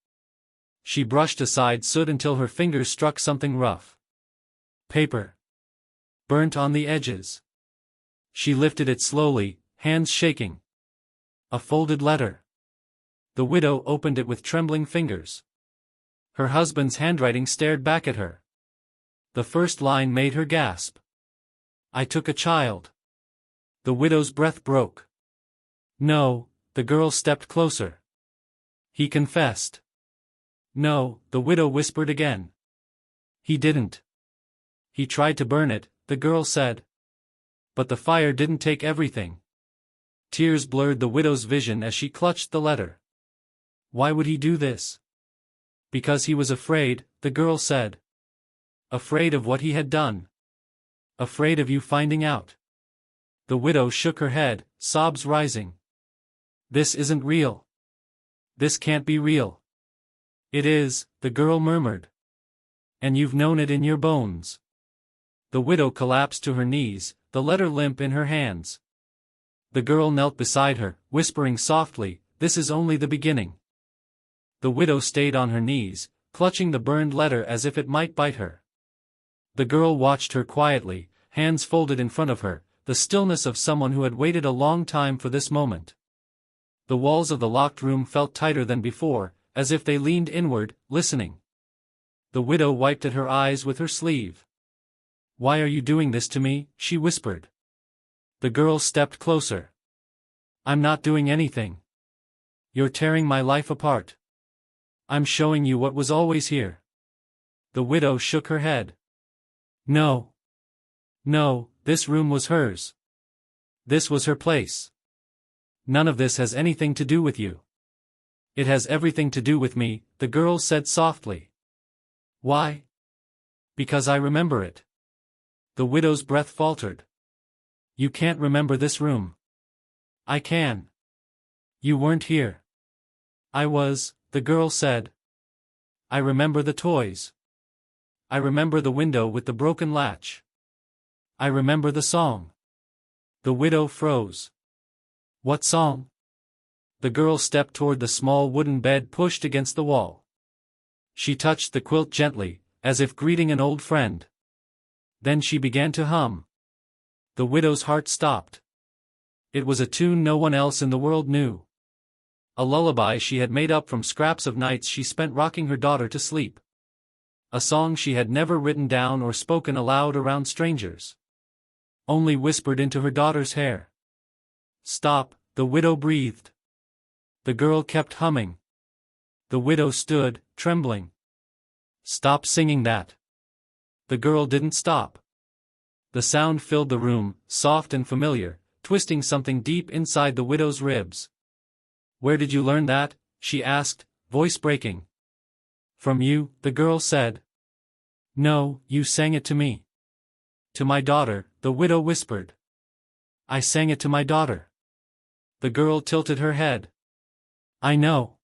She brushed aside soot until her fingers struck something rough. Paper. Burnt on the edges. She lifted it slowly, hands shaking. A folded letter. The widow opened it with trembling fingers. Her husband's handwriting stared back at her. The first line made her gasp. "I took a child." The widow's breath broke. "No," the girl stepped closer. "He confessed." "No," the widow whispered again. "He didn't." "He tried to burn it," the girl said. "But the fire didn't take everything." Tears blurred the widow's vision as she clutched the letter. "Why would he do this?" "Because he was afraid," the girl said. "Afraid of what he had done. Afraid of you finding out." The widow shook her head, sobs rising. "This isn't real. This can't be real." "It is," the girl murmured. "And you've known it in your bones." The widow collapsed to her knees, the letter limp in her hands. The girl knelt beside her, whispering softly, "This is only the beginning." The widow stayed on her knees, clutching the burned letter as if it might bite her. The girl watched her quietly, hands folded in front of her, the stillness of someone who had waited a long time for this moment. The walls of the locked room felt tighter than before, as if they leaned inward, listening. The widow wiped at her eyes with her sleeve. "Why are you doing this to me?" she whispered. The girl stepped closer. "I'm not doing anything. You're tearing my life apart. I'm showing you what was always here." The widow shook her head. "No. No, this room was hers. This was her place. None of this has anything to do with you." "It has everything to do with me," the girl said softly. "Why?" "Because I remember it." The widow's breath faltered. "You can't remember this room." "I can." "You weren't here." "I was," the girl said. "I remember the toys. I remember the window with the broken latch. I remember the song." The widow froze. "What song?" The girl stepped toward the small wooden bed pushed against the wall. She touched the quilt gently, as if greeting an old friend. Then she began to hum. The widow's heart stopped. It was a tune no one else in the world knew. A lullaby she had made up from scraps of nights she spent rocking her daughter to sleep. A song she had never written down or spoken aloud around strangers. Only whispered into her daughter's hair. "Stop," the widow breathed. The girl kept humming. The widow stood, trembling. "Stop singing that." The girl didn't stop. The sound filled the room, soft and familiar, twisting something deep inside the widow's ribs. "Where did you learn that?" she asked, voice breaking. "From you," the girl said. "No, you sang it to me." "To my daughter," the widow whispered. "I sang it to my daughter." The girl tilted her head. "I know."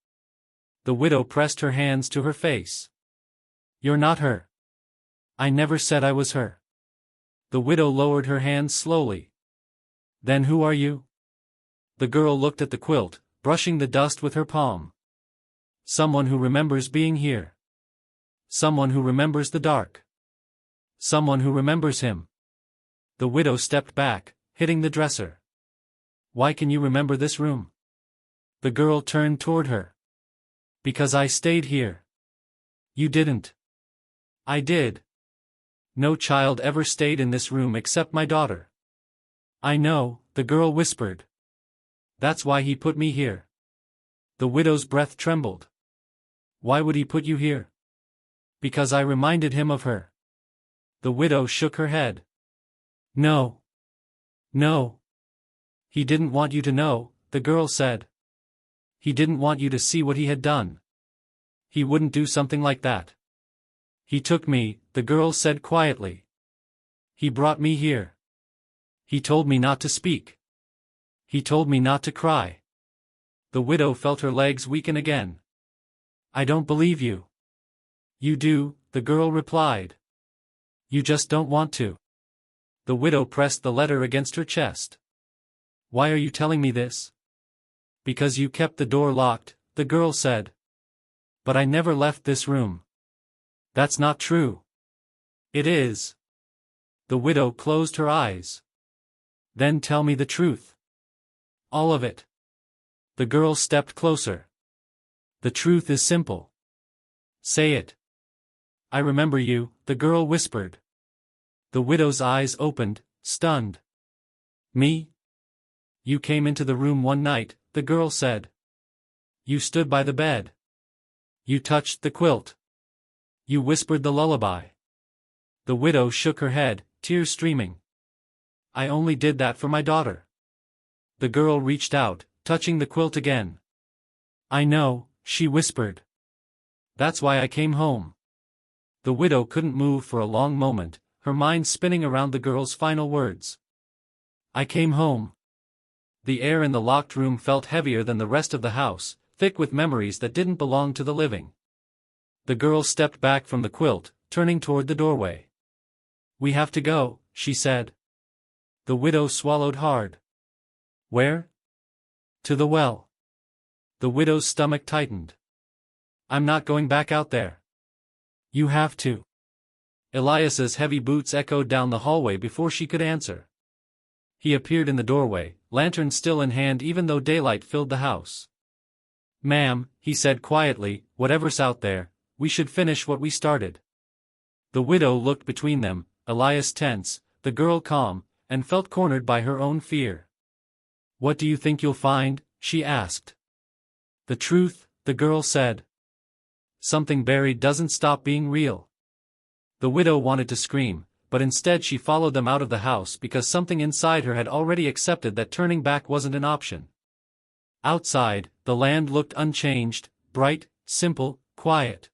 The widow pressed her hands to her face. "You're not her." "I never said I was her." The widow lowered her hands slowly. "Then who are you?" The girl looked at the quilt, brushing the dust with her palm. "Someone who remembers being here. Someone who remembers the dark. Someone who remembers him." The widow stepped back, hitting the dresser. "Why can you remember this room?" The girl turned toward her. "Because I stayed here." "You didn't." "I did. No child ever stayed in this room except my daughter." "I know," the girl whispered. "That's why he put me here." The widow's breath trembled. "Why would he put you here?" "Because I reminded him of her." The widow shook her head. "No. No. He didn't want you to know," the girl said. "He didn't want you to see what he had done. He wouldn't do something like that." "He took me," the girl said quietly. "He brought me here. He told me not to speak. He told me not to cry." The widow felt her legs weaken again. "I don't believe you." "You do," the girl replied. "You just don't want to." The widow pressed the letter against her chest. "Why are you telling me this?" "Because you kept the door locked," the girl said. "But I never left this room." "That's not true." "It is." The widow closed her eyes. "Then tell me the truth." "All of it." The girl stepped closer. "The truth is simple." "Say it." "I remember you," the girl whispered. The widow's eyes opened, stunned. "Me?" "You came into the room one night," the girl said. "You stood by the bed. You touched the quilt. You whispered the lullaby." The widow shook her head, tears streaming. "I only did that for my daughter." The girl reached out, touching the quilt again. "I know," she whispered. "That's why I came home." The widow couldn't move for a long moment, her mind spinning around the girl's final words. "I came home." The air in the locked room felt heavier than the rest of the house, thick with memories that didn't belong to the living. The girl stepped back from the quilt, turning toward the doorway. "We have to go," she said. The widow swallowed hard. "Where?" "To the well." The widow's stomach tightened. "I'm not going back out there." "You have to." Elias's heavy boots echoed down the hallway before she could answer. He appeared in the doorway, lantern still in hand even though daylight filled the house. "Ma'am," he said quietly, "whatever's out there, we should finish what we started." The widow looked between them, Elias tense, the girl calm, and felt cornered by her own fear. "What do you think you'll find?" she asked. "The truth," the girl said. "Something buried doesn't stop being real." The widow wanted to scream, but instead she followed them out of the house because something inside her had already accepted that turning back wasn't an option. Outside, the land looked unchanged, bright, simple, quiet.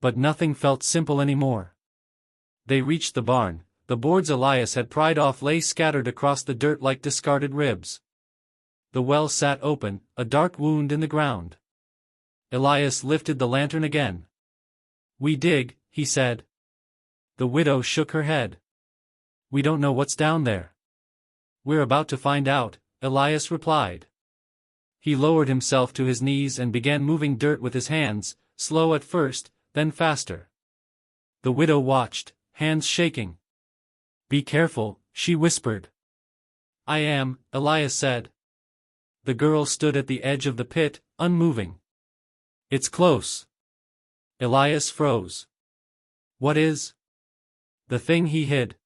But nothing felt simple anymore. They reached the barn. The boards Elias had pried off lay scattered across the dirt like discarded ribs. The well sat open, a dark wound in the ground. Elias lifted the lantern again. "We dig," he said. The widow shook her head. "We don't know what's down there." "We're about to find out," Elias replied. He lowered himself to his knees and began moving dirt with his hands, slow at first, then faster. The widow watched, hands shaking. "Be careful," she whispered. "I am," Elias said. The girl stood at the edge of the pit, unmoving. "It's close." Elias froze. "What is?" "The thing he hid."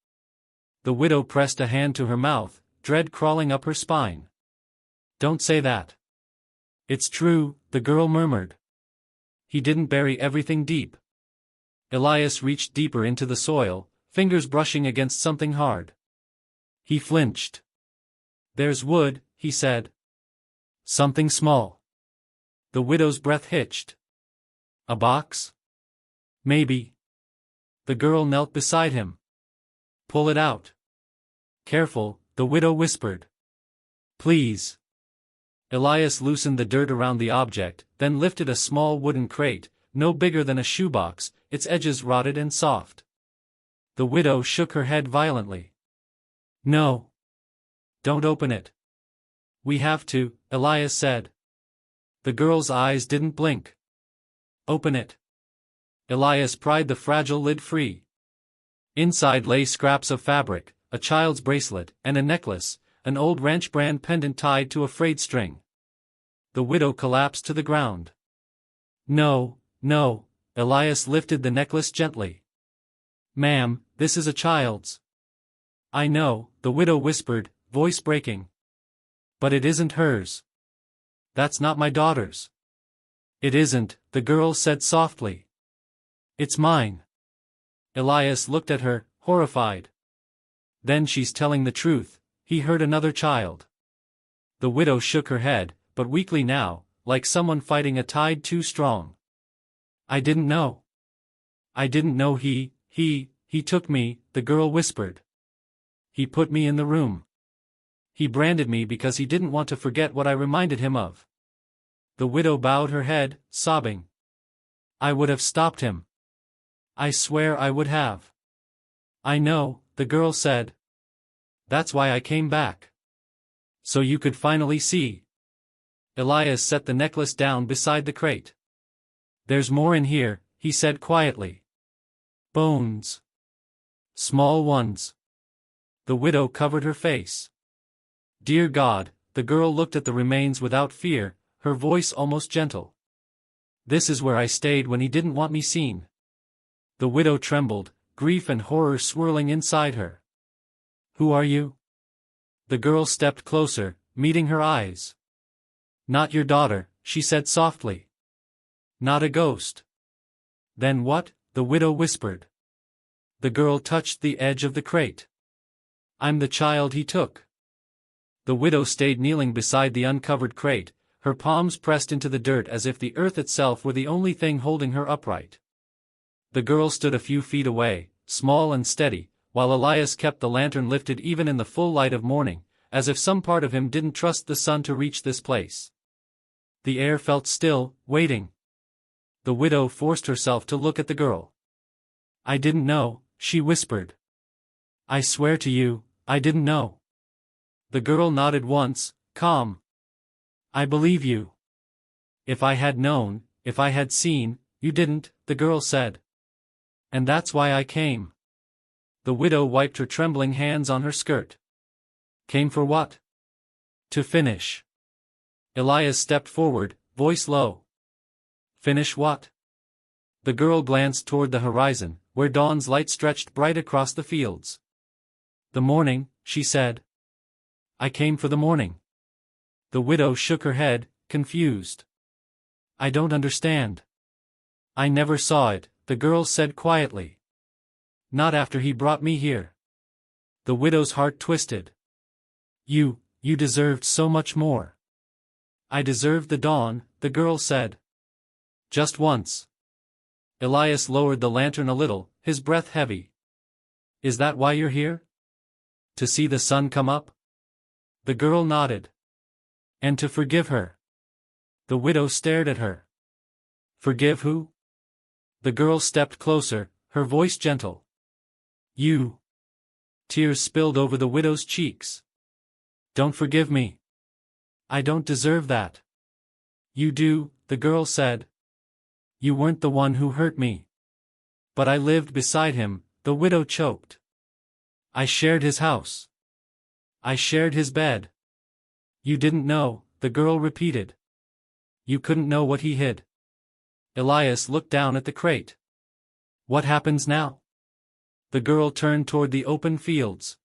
The widow pressed a hand to her mouth, dread crawling up her spine. "Don't say that." "It's true," the girl murmured. "He didn't bury everything deep." Elias reached deeper into the soil, fingers brushing against something hard. He flinched. There's wood, he said. Something small. The widow's breath hitched. A box? Maybe. The girl knelt beside him. Pull it out. Careful, the widow whispered. Please. Elias loosened the dirt around the object, then lifted a small wooden crate, no bigger than a shoebox, its edges rotted and soft. The widow shook her head violently. No. Don't open it. We have to, Elias said. The girl's eyes didn't blink. Open it. Elias pried the fragile lid free. Inside lay scraps of fabric, a child's bracelet, and a necklace, an old ranch brand pendant tied to a frayed string. The widow collapsed to the ground. No, no, Elias lifted the necklace gently. Ma'am, this is a child's. I know, the widow whispered, voice breaking. But it isn't hers. That's not my daughter's. It isn't, the girl said softly. It's mine. Elias looked at her, horrified. Then she's telling the truth, he heard another child. The widow shook her head, but weakly now, like someone fighting a tide too strong. I didn't know. I didn't know he took me, the girl whispered. He put me in the room. He branded me because he didn't want to forget what I reminded him of. The widow bowed her head, sobbing. I would have stopped him. I swear I would have. I know, the girl said. That's why I came back. So you could finally see. Elias set the necklace down beside the crate. There's more in here, he said quietly. Bones. Small ones. The widow covered her face. Dear God, the girl looked at the remains without fear, her voice almost gentle. This is where I stayed when he didn't want me seen. The widow trembled, grief and horror swirling inside her. Who are you? The girl stepped closer, meeting her eyes. Not your daughter, she said softly. Not a ghost. Then what? The widow whispered. The girl touched the edge of the crate. I'm the child he took. The widow stayed kneeling beside the uncovered crate, her palms pressed into the dirt as if the earth itself were the only thing holding her upright. The girl stood a few feet away, small and steady, while Elias kept the lantern lifted even in the full light of morning, as if some part of him didn't trust the sun to reach this place. The air felt still, waiting. The widow forced herself to look at the girl. I didn't know, she whispered. I swear to you, I didn't know. The girl nodded once, calm. I believe you. If I had known, if I had seen, you didn't, the girl said. And that's why I came. The widow wiped her trembling hands on her skirt. Came for what? To finish. Elias stepped forward, voice low. Finish what? The girl glanced toward the horizon, where dawn's light stretched bright across the fields. The morning, she said. I came for the morning. The widow shook her head, confused. I don't understand. I never saw it, the girl said quietly. Not after he brought me here. The widow's heart twisted. You deserved so much more. I deserved the dawn, the girl said. Just once. Elias lowered the lantern a little, his breath heavy. Is that why you're here? To see the sun come up? The girl nodded. And to forgive her. The widow stared at her. Forgive who? The girl stepped closer, her voice gentle. You. Tears spilled over the widow's cheeks. Don't forgive me. I don't deserve that. You do, the girl said. You weren't the one who hurt me. But I lived beside him, the widow choked. I shared his house. I shared his bed. You didn't know, the girl repeated. You couldn't know what he hid. Elias looked down at the crate. What happens now? The girl turned toward the open fields.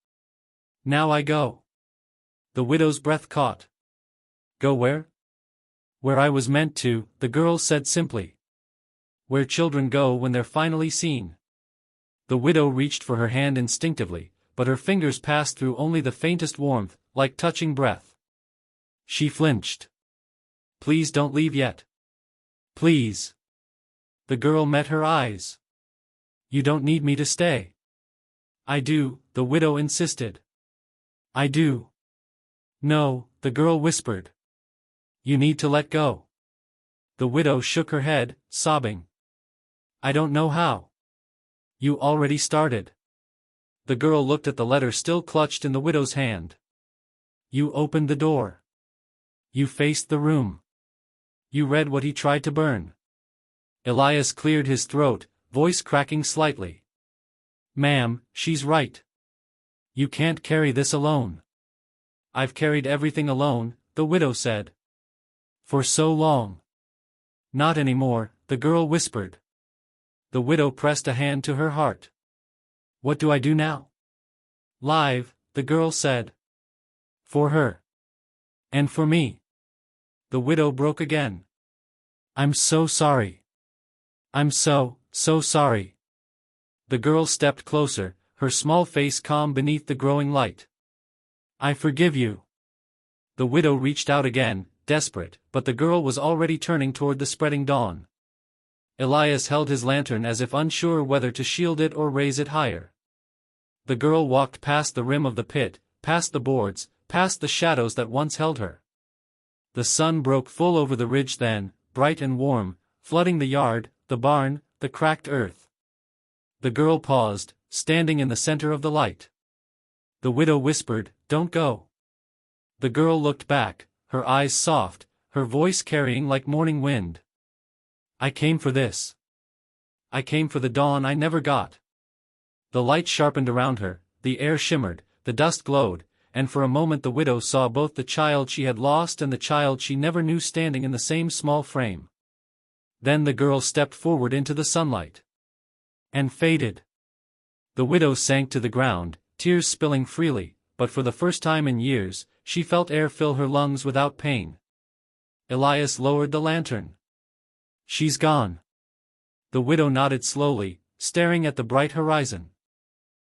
Now I go. The widow's breath caught. Go where? Where I was meant to, the girl said simply. Where children go when they're finally seen. The widow reached for her hand instinctively, but her fingers passed through only the faintest warmth, like touching breath. She flinched. "Please don't leave yet. Please." The girl met her eyes. "You don't need me to stay." "I do," the widow insisted. "I do." "No," the girl whispered. "You need to let go." The widow shook her head, sobbing. "I don't know how." "You already started." The girl looked at the letter still clutched in the widow's hand. "You opened the door. You faced the room. You read what he tried to burn." Elias cleared his throat, voice cracking slightly. "Ma'am, she's right. You can't carry this alone." "I've carried everything alone," the widow said. "For so long." "Not anymore," the girl whispered. The widow pressed a hand to her heart. "What do I do now?" "Live," the girl said. "For her. And for me." The widow broke again. "I'm so sorry. I'm so sorry." The girl stepped closer, her small face calm beneath the growing light. "I forgive you." The widow reached out again, desperate, but the girl was already turning toward the spreading dawn. Elias held his lantern as if unsure whether to shield it or raise it higher. The girl walked past the rim of the pit, past the boards, past the shadows that once held her. The sun broke full over the ridge then, bright and warm, flooding the yard, the barn, the cracked earth. The girl paused, standing in the center of the light. The widow whispered, "Don't go." The girl looked back, her eyes soft, her voice carrying like morning wind. "I came for this. I came for the dawn I never got." The light sharpened around her, the air shimmered, the dust glowed, and for a moment the widow saw both the child she had lost and the child she never knew standing in the same small frame. Then the girl stepped forward into the sunlight. And faded. The widow sank to the ground, tears spilling freely, but for the first time in years, she felt air fill her lungs without pain. Elias lowered the lantern. "She's gone." The widow nodded slowly, staring at the bright horizon.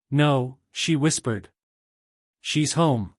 "No," she whispered. "She's home."